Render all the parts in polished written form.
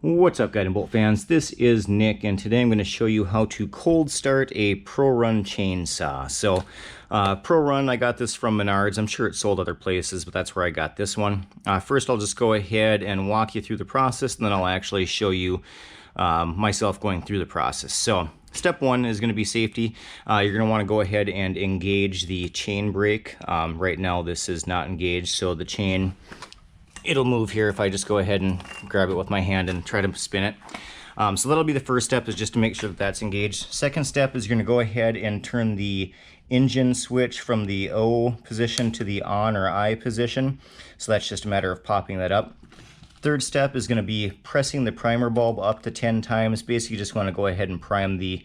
What's up, Guide and Bolt fans? This is Nick, and today I'm going to show you how to cold start a Prorun chainsaw. So, Prorun, I got this from Menards. I'm sure it's sold other places, but that's where I got this one. First, I'll just go ahead and walk you through the process, and then I'll actually show you myself going through the process. So, step one is going to be safety. You're going to want to go ahead and engage the chain brake. Right now, this is not engaged, so the chain... it'll move here if I just go ahead and grab it with my hand and try to spin it. So that'll be the first step, is just to make sure that that's engaged. Second step is you're going to go ahead and turn the engine switch from the O position to the on or I position. So that's just a matter of popping that up. Third step is going to be pressing the primer bulb up to 10 times. Basically, you just want to go ahead and prime the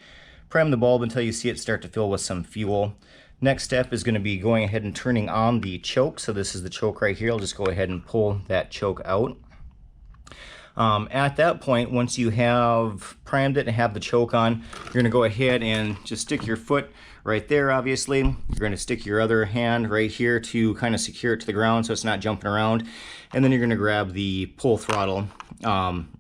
bulb until you see it start to fill with some fuel. Next step is going to be going ahead and turning on the choke. So this is the choke right here. I'll just go ahead and pull that choke out. At that point, once you have primed it and have the choke on, you're going to go ahead and just stick your foot right there, obviously. You're going to stick your other hand right here to kind of secure it to the ground so it's not jumping around. And then you're going to grab the pull throttle,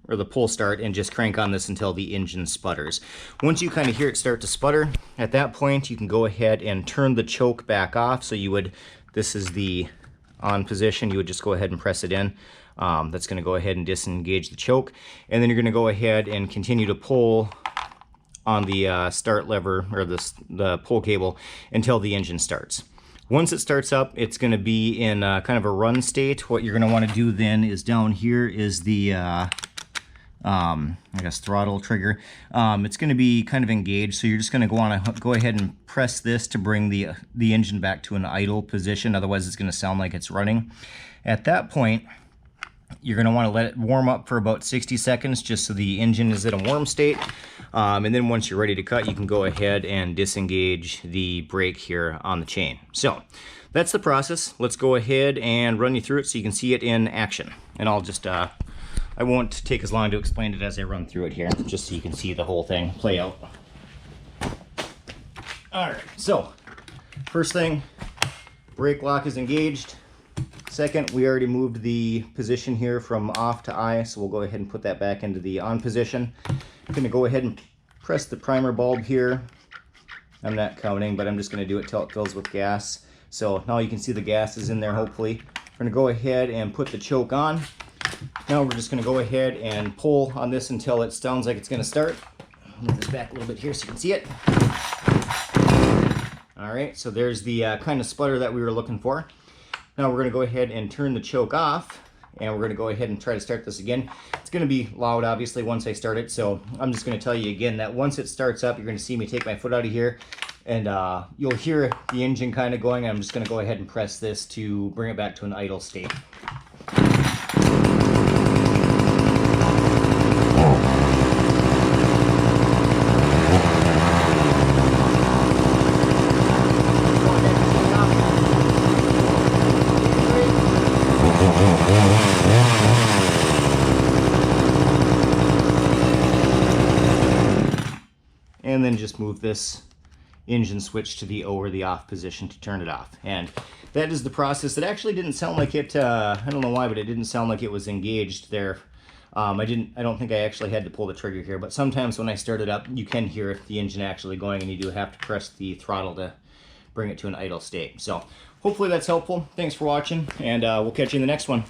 or the pull start, and just crank on this until the engine sputters. Once you kind of hear it start to sputter, at that point you can go ahead and turn the choke back off. So you would, this is the on position, you would just go ahead and press it in. That's going to go ahead and disengage the choke, and then you're going to go ahead and continue to pull on the start lever, or the pull cable, until the engine starts. Once it starts up, it's going to be in kind of a run state. What you're going to want to do then is down here is the I guess throttle trigger. It's going to be kind of engaged, so you're just going to want to go ahead and press this to bring the engine back to an idle position. Otherwise, it's going to sound like it's running. At that point, you're going to want to let it warm up for about 60 seconds just so the engine is in a warm state. And then once you're ready to cut, you can go ahead and disengage the brake here on the chain. So that's the process. Let's go ahead and run you through it so you can see it in action. And I'll just, I won't take as long to explain it as I run through it here, just so you can see the whole thing play out. All right, so first thing, brake lock is engaged. Second, we already moved the position here from off to I, so we'll go ahead and put that back into the on position. I'm going to go ahead and press the primer bulb here. I'm not counting, but I'm just going to do it till it fills with gas. So now you can see the gas is in there, hopefully. We're going to go ahead and put the choke on. Now we're just going to go ahead and pull on this until it sounds like it's going to start. Move this back a little bit here so you can see it. All right, so there's the kind of sputter that we were looking for. Now we're going to go ahead and turn the choke off, and we're going to go ahead and try to start this again. It's going to be loud, obviously, once I start it, so I'm just going to tell you again that once it starts up, you're going to see me take my foot out of here, and you'll hear the engine kind of going. I'm just going to go ahead and press this to bring it back to an idle state. And then just move this engine switch to the O or the off position to turn it off. And that is the process. It actually didn't sound like it, I don't know why, but it didn't sound like it was engaged there. I don't think I actually had to pull the trigger here, but sometimes when I start it up, you can hear the engine actually going, and you do have to press the throttle to bring it to an idle state. So hopefully that's helpful. Thanks for watching, and we'll catch you in the next one.